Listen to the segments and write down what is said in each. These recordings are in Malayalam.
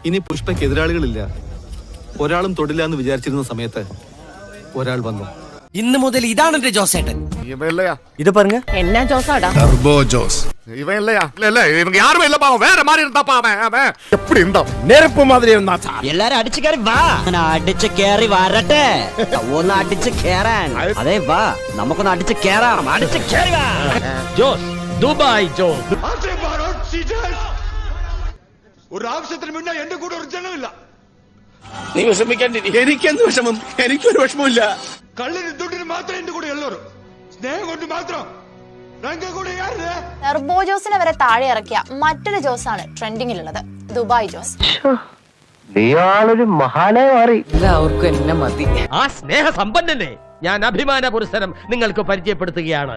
ഇനി പുഷ്പയ്ക്ക് എതിരാളികളില്ല. ഒരാളും തൊടില്ല എന്ന് വിചാരിച്ചിരുന്ന സമയത്ത് ഒരാൾ വന്നു. ഇന്ന് മുതൽ ഇതാണ് എന്റെ ജോസേട്ടൻ. ഇത് പറഞ്ഞ എന്നാ ജോസാടാ? ടർബോ ജോസ്. இவன் இல்லையா? இல்ல இவங்க யாரும் இல்ல பாவம். வேற மாதிரி இருந்தா அவன் எப்படி இருந்தா நெருப்பு மாதிரி இருந்தா சார். എല്ലാരും അടിച്ചു കയറി വാ. അടിച്ചു കയറി വരട്ടെ. ഒന്ന് അടിച്ചു കയറാൻ. അതെ വാ, നമുക്കൊന്ന് അടിച്ചു കയറാം. അടിച്ചു കയറി വാ. ജോസ്, ദുബായ് ജോസ്. ഒരു ആവശ്യത്തിന് മുന്നേ എന്റെ കൂടെ ഒരു ജനമില്ല. നീ വിഷമിക്കാണ്ടിരി. എനിക്കെന്ത് വിഷമം? എനിക്കൊരു വിഷമമില്ല. കള്ളിന് ദുഡിന് മാത്രം എന്റെ കൂടെ ഉള്ളൂ. സ്നേഹം കൊണ്ട് മാത്രം. ടർബോ ജോസിനെ വരെ താഴെ ഇറക്കിയ മറ്റൊരു ജോസാണ് ട്രെൻഡിങ്ങിലുള്ളത്, ദുബായ് ജോസ്. എല്ലാവർക്കും എന്നെ മതി. ആ സ്നേഹ സമ്പന്നനെ ഞാൻ അഭിമാന പുരസ്സരം നിങ്ങൾക്ക് പരിചയപ്പെടുത്തുകയാണ്.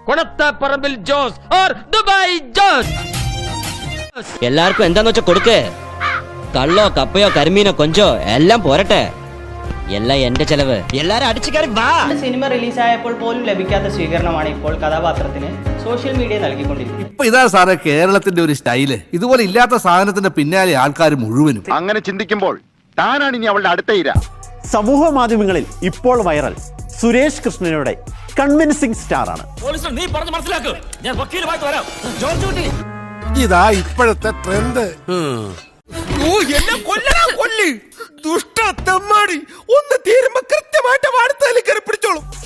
കൊണത്തപ്പറമ്പിൽ ജോസ് ഓർ ദുബായ് ജോസ്. എല്ലാവർക്കും എന്താന്ന് വെച്ചാ കൊടുക്ക്. കള്ളോ കപ്പയോ കരിമീനോ കൊഞ്ചോ എല്ലാം പോരട്ടെ. എല്ലാം എന്റെ ചെലവ്. എല്ലാരും അടിച്ചു കയറി വാ. സിനിമ റിലീസായപ്പോൾ പോലും ലഭിക്കാത്ത സ്വീകരണമാണ് ഇപ്പോൾ കഥാപാത്രത്തിന് സോഷ്യൽ മീഡിയ നൽകിക്കൊണ്ടിരിക്കുന്നത്. ഇപ്പൊ ഇതാ സാറേ കേരളത്തിന്റെ ഒരു സ്റ്റൈല്. ഇതുപോലെ ഇല്ലാത്ത സാധനത്തിന്റെ പിന്നാലെ ആൾക്കാർ മുഴുവനും. അങ്ങനെ ചിന്തിക്കുമ്പോൾ താനാണ് ഇനി അവളുടെ അടുത്ത ഇര. സമൂഹ മാധ്യമങ്ങളിൽ ഇപ്പോൾ വൈറൽ സുരേഷ് കൃഷ്ണയുടെ കൺവിൻസിംഗ് സ്റ്റാർ ആണ്. ഇതാ ഇപ്പോഴത്തെ ട്രെൻഡ്.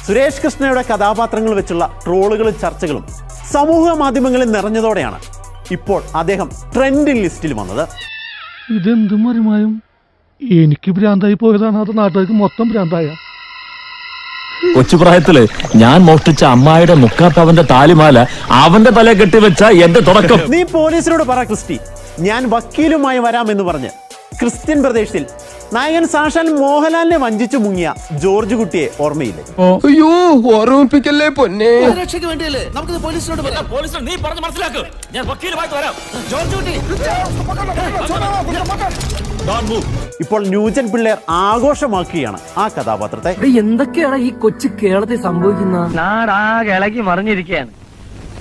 സുരേഷ് കൃഷ്ണയുടെ കഥാപാത്രങ്ങൾ വെച്ചുള്ള ട്രോളുകളും ചർച്ചകളും സമൂഹ മാധ്യമങ്ങളിൽ നിറഞ്ഞതോടെയാണ് ഇപ്പോൾ അദ്ദേഹം ട്രെൻഡിംഗ് ലിസ്റ്റിൽ വന്നത്. ഇതെന്തും മറിമായും എനിക്ക് ഭ്രാന്തായി പോയതാണ്, അത് നാട്ടുകാർക്ക് മൊത്തം ഭ്രാന്തായ. കൊച്ചുപ്രായത്തില് ഞാൻ മോഷ്ടിച്ച അമ്മായിയുടെ മുക്കാത്തവന്റെ താലിമാല അവന്റെ തല കെട്ടിവെച്ച എന്റെ തുടക്കം. നീ പോലീസിനോട് പറ ക്രിസ്റ്റി, ഞാൻ വക്കീലുമായി വരാമെന്ന് പറഞ്ഞ് ക്രിസ്ത്യൻ പ്രദേശത്തിൽ നായകൻ സാക്ഷാൽ മോഹൻലാലിനെ വഞ്ചിച്ചു മുങ്ങിയ ജോർജ് കുട്ടിയെ ഓർമ്മയില്ലേ? അയ്യോ ഓർമ്മിപ്പിക്കല്ലേ പൊന്നെ. രക്ഷയ്ക്ക് വേണ്ടിയല്ലേ നമുക്ക് പോലീസിനോട് പറയാം. പോലീസിനോട് നീ പറഞ്ഞ് മനസ്സിലാക്ക്. ഞാൻ വക്കീലുമായിട്ട് വരാം. ജോർജ് കുട്ടി. ഇപ്പോൾ ന്യൂജൻ പിള്ളേർ ആഘോഷമാക്കുകയാണ് ആ കഥാപാത്രത്തെ. എന്തൊക്കെയാണ് ഈ കൊച്ചു കേരളത്തിൽ സംഭവിക്കുന്നത്? നാടാകെ ഇളകി മറിഞ്ഞിരിക്കുകയാണ്.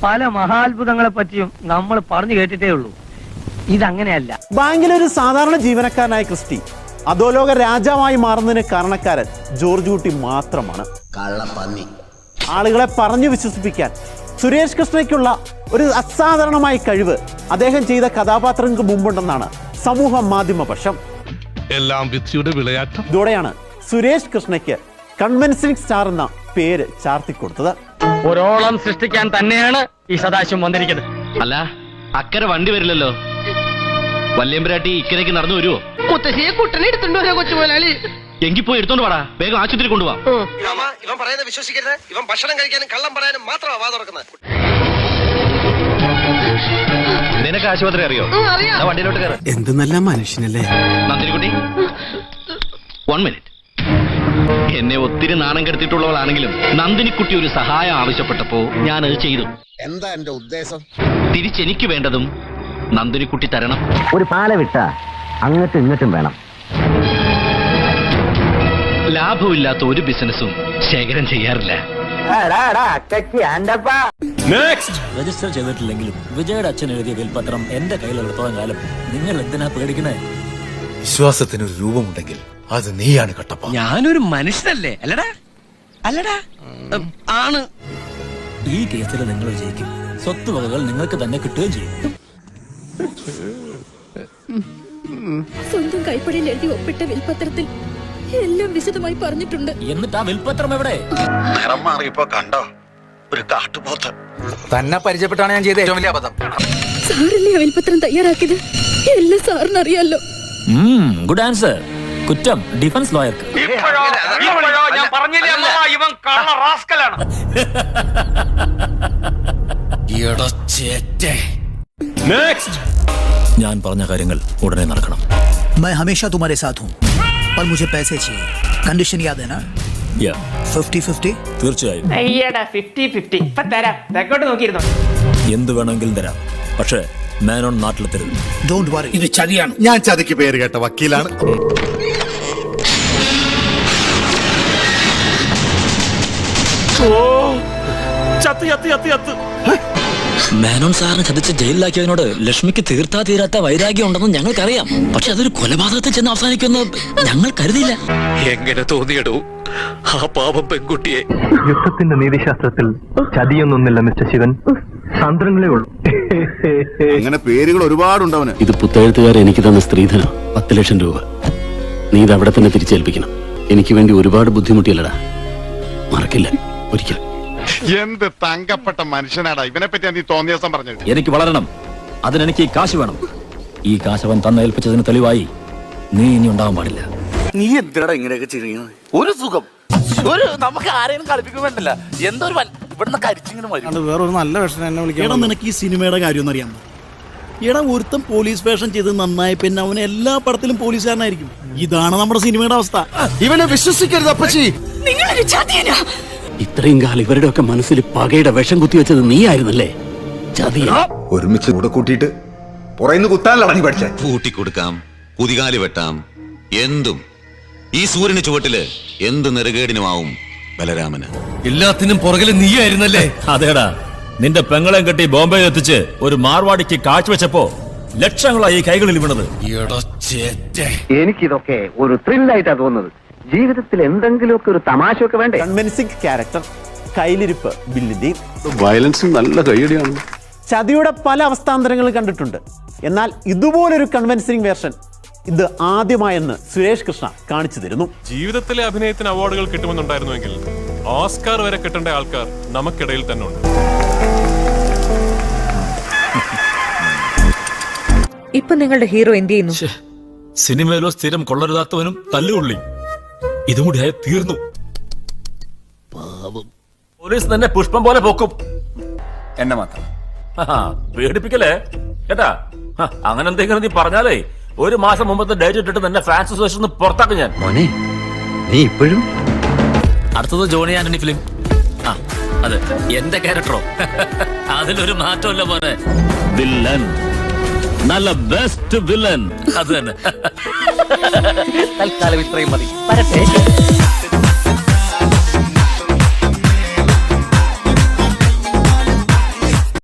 പല മഹാത്ഭുതങ്ങളെ പറ്റിയും നമ്മൾ പറഞ്ഞു കേട്ടിട്ടേ ഉള്ളൂ. ഇതങ്ങനെയല്ല. ബാങ്കിലൊരു സാധാരണ ജീവനക്കാരനായ ക്രിസ്റ്റി അധോലോക രാജാവായി മാറുന്നതിന് കാരണക്കാരൻ ജോർജ് കുട്ടി മാത്രമാണ്. ആളുകളെ പറഞ്ഞു വിശ്വസിപ്പിക്കാൻ സുരേഷ് കൃഷ്ണയ്ക്കുള്ള ഒരു അസാധാരണമായ കഴിവ് അദ്ദേഹം ചെയ്ത കഥാപാത്രങ്ങൾക്ക് മുമ്പുണ്ടെന്നാണ് സമൂഹ മാധ്യമ പക്ഷം. എല്ലാം വിധിയുടെ വിളയാട്ടം. ഇതോടെയാണ് സുരേഷ് കൃഷ്ണയ്ക്ക് കൺവിൻസിംഗ് സ്റ്റാർ എന്ന പേര് ചാർത്തിക്കൊടുത്തത്. ഒരോളം സൃഷ്ടിക്കാൻ തന്നെയാണ് ഈ സദാശിവം വന്നിരിക്കുന്നത്. അല്ല, അക്കരെ വണ്ടി വരില്ലല്ലോ. വല്യമ്പരാട്ടി ഇക്കരയ്ക്ക് നടന്നു വരുവോ? മുത്തശ്ശിയെ കുട്ടനെ എടുത്തുണ്ടോ കൊച്ചു മുതലാളി? എങ്കിൽ പോയി എടുത്തോണ്ട് വാടാ, വേഗം ആശുപത്രി കൊണ്ടുപോവാ. ഇവൻ പറയുന്നത് വിശ്വസിക്കരുത്. ഇവൻ ഭക്ഷണം കഴിക്കാനും കള്ളം പറയാനും മാത്രമാണ് വാ തുറക്കുന്നത്. നിനക്ക് ആശുപത്രി അറിയോ? വണ്ടിയിലോട്ട് കയറി. എന്ത് നല്ല മനുഷ്യനല്ലേ നന്ദിനിക്കുട്ടി, 1 മിനിറ്റ്. എന്നെ ഒത്തിരി നാണം കെടുത്തിട്ടുള്ളവളാണെങ്കിലും നന്ദിനിക്കുട്ടി ഒരു സഹായം ആവശ്യപ്പെട്ടപ്പോ ഞാനത് ചെയ്തു. എന്താ എന്റെ ഉദ്ദേശം? തിരിച്ചെനിക്ക് വേണ്ടതും നന്ദിനിക്കുട്ടി തരണം. ഒരു പാല വിട്ട അങ്ങോട്ടും ഇങ്ങോട്ടും വേണം. ലാഭമില്ലാത്ത ഒരു ബിസിനസ്സും ശേഖരം ചെയ്യാറില്ല. രജിസ്റ്റർ ചെയ്തിട്ടില്ലെങ്കിലും വിജയുടെ അച്ഛൻ എഴുതിയ വിൽപത്രം എന്റെ കയ്യിലുള്ളത്തോളം കാലം നിങ്ങൾ എന്തിനാ പേടിക്കണേ? വിശ്വാസത്തിനൊരു രൂപമുണ്ടെങ്കിൽ അത് നീയാണ് കട്ടപ്പ. ഞാനൊരു മനുഷ്യനല്ലേ? അല്ലടാ അല്ലടാ ആണ്. ഈ കേസിൽ നിങ്ങൾ വിജയിക്കും. സ്വത്തുവകകൾ നിങ്ങൾക്ക് തന്നെ കിട്ടുകയും ചെയ്യും. സ്വന്തം കൈപ്പടയിൽ എഴുതി ഒപ്പിട്ട വിൽപത്രത്തിൽ എല്ലാം വിശദമായി പറഞ്ഞിട്ടുണ്ട്. എന്നിട്ട് ആ വിൽപത്രം എവിടെ? നിറം മാറിയപ്പോ കണ്ടോ ഒരു കാട്ടുപോത്ത്. തന്നെ പരിചയപ്പെട്ടാണ് ഞാൻ ചെയ്ത ഏറ്റവും വലിയ അബദ്ധം. സാറല്ലേ ആ വിൽപത്രം തയ്യാറാക്കിയത്? എല്ലാം സാറിന് അറിയാലോ. Good answer. കുറ്റം ഡിഫൻസ് ലോയർക്ക്. ഇവൻ കള്ള റാസ്കലാണ്. ഞാൻ പറഞ്ഞ കാര്യങ്ങൾ ഉടനെ നടക്കണം. मैं हमेशा तुम्हारे साथ हूँ, पर मुझे पैसे चाहिए. कंडीशन याद है ना? 50-50. തീർച്ചയായും. അയ്യടാ 50-50. ഇപ്പൊ തരാം. തെക്കോട്ട് നോക്കിയിരുന്നോ? എന്ത് വേണമെങ്കിലും തരാം, പക്ഷേ മാനോൺ നാട്ടിലെത്തരുത്. Don't worry. ഇത് ചതിയാണ്. ഞാൻ ചതിക്ക് പേര് കേട്ട വക്കീലാണ്. മേനോൻ സാറിനെ ചതിച്ച് ജയിലിലാക്കിയതിനോട് ലക്ഷ്മിക്ക് തീർത്താ തീരാത്ത വൈരാഗ്യം ഉണ്ടെന്ന് ഞങ്ങൾക്കറിയാം. പക്ഷെ അതൊരു കൊലപാതകത്തിൽ ചെന്ന് അവസാനിക്കുമെന്ന് ഞങ്ങൾ കരുതിയില്ല. എങ്ങനെ തോന്നിയിടൂ ആ പാപം പെൺകുട്ടിയെ? യുദ്ധത്തിന്റെ നീതിശാസ്ത്രത്തിൽ ചതിയൊന്നൊന്നില്ല മിസ്റ്റർ ശിവൻ, തന്ത്രങ്ങളേ ഉള്ളൂ. അങ്ങനെ പേരുകൾ ഒരുപാടുണ്ടവന്. ഇത് പുത്തെഴുത്തുകാരൻ എനിക്ക് തന്ന സ്ത്രീധനം 10 ലക്ഷം രൂപ. നീ ഇത് അവിടെ തന്നെ തിരിച്ചേൽപ്പിക്കണം. എനിക്ക് വേണ്ടി ഒരുപാട് ബുദ്ധിമുട്ടിയല്ലടാ, മറക്കില്ല ഒരിക്കലും. എന്ത് തങ്കപ്പെട്ട മനുഷ്യനാടാ ഇവനെ പറ്റി നീ തോന്നിയ ദിവസം പറഞ്ഞത്. എനിക്ക് വളരണം, അതിനെനിക്ക് ഈ കാശ് വേണം. ഈ കാശ് അവൻ തന്നേൽപ്പിച്ചതിന് തെളിവായി നീ ഇനി ഉണ്ടാവാൻ പാടില്ല. നീ എന്തിനാടാ ഇങ്ങനെയൊക്കെ ചെയ്യുന്നത്? ഒരു സുഖം, ഒരു നമുക്ക് ആരെയും കളിപ്പിക്കാൻ വേണ്ടല്ല. എന്തോ ഒരു ഇവിടുന്ന് കരിച്ചിങ്ങനെ വരും. വേറൊരു നല്ല വേഷം എന്നെ വിളിക്കണം. നിനക്ക് ഈ സിനിമയുടെ കാര്യം ഒന്നും അറിയാമോ? എടാ, ഒരുത്തം പോലീസ് വേഷം ചെയ്ത് നന്നായി പിന്നെ അവന് എല്ലാ പടത്തിലും പോലീസുകാരനായിരിക്കും. ഇതാണ് നമ്മുടെ സിനിമയുടെ അവസ്ഥ. ഇവനെ വിശ്വസിക്കരുത് അപ്പച്ചി. ഇത്രയും കാലം ഇവരുടെ ഒക്കെ മനസ്സിൽ പകയുടെ വിഷം കുത്തിവെച്ചത് നീ ആയിരുന്നല്ലേ? ചതിയ ഒരുമിച്ച് കൂടെ കൂട്ടിയിട്ട് പുറയുന്ന കുത്താനല്ല നീ പഠിച്ചേ. കൂട്ടിക്കൊടുക്കാം, കുതികാലി വെട്ടാം, എന്തും. ഈ സൂര്യന് ചുവട്ടില് എന്ത് നെറുകേടിനുമാവും ബലരാമന്. എല്ലാത്തിനും പുറകിൽ നീയായിരുന്നല്ലേ? അതേടാ, നിന്റെ പെങ്ങളെ കെട്ടി ബോംബെ എത്തിച്ച് ഒരു മാർവാടിക്ക് കാഴ്ചവെച്ചപ്പോ ലക്ഷങ്ങളായി ഈ കൈകളിൽ വീണത്. എനിക്കിതൊക്കെ ഒരു ത്രില്ലായിട്ടാ തോന്നുന്നത്. ജീവിതത്തിൽ എന്തെങ്കിലുമൊക്കെ ഒരു തമാശയൊക്കെ വേണ്ടേ? കൺവിൻസിംഗ് ക്യാരക്ടർ, കയ്യിലിരിപ്പ് ബില്ലിന്റെയും. വയലൻസും നല്ല കൈയടിയാണ്. ചതിയുടെ പല അവസ്ഥാന്തരങ്ങളും കണ്ടിട്ടുണ്ട്. എന്നാൽ ഇതുപോലൊരു കൺവിൻസിംഗ് വേർഷൻ ഇത് ആദ്യമായെന്ന് സുരേഷ് കൃഷ്ണ കാണിച്ചു തരുന്നു. ജീവിതത്തിലെ അഭിനയത്തിന് അവാർഡുകൾ കിട്ടുമെന്നുണ്ടായിരുന്നുവെങ്കിൽ ഓസ്കാർ വരെ കിട്ടേണ്ട ആൾക്കാർ നമുക്കിടയിൽ തന്നെ ഉണ്ട്. ഇപ്പൊ നിങ്ങളുടെ ഹീറോ എന്ത് ചെയ്യുന്നു? സിനിമയിലോ സ്ഥിരം കൊള്ളരുതാത്തവനും തല്ലുകൊള്ളി. ഇതും കൂടി ആയി തീർന്നു. പോലീസ് തന്നെ പുഷ്പം പോലെ പൊക്കും. എന്നെ മാത്രം പേടിപ്പിക്കലേ കേട്ടാ. അങ്ങനെ എന്തെങ്കിലും നീ പറഞ്ഞാലേ 1 മാസം മുമ്പത്തെ ഡേറ്റ് ഇട്ടിട്ട് തന്നെ ഫാൻസ് അസോസിയേഷൻ പുറത്താക്കും ഞാൻ. മോനെ, നീ ഇപ്പോഴും അടുത്തത് ജോണി ആന്റണി ഫിലിം. അതെ, എന്റെ ക്യാരക്ടറോ അതിലൊരു മാറ്റമല്ല മോനെ. വില്ലൻ, നല്ല ബെസ്റ്റ് വില്ലൻ. അത് തന്നെ. തൽക്കാലം ഇത്രയും മതി.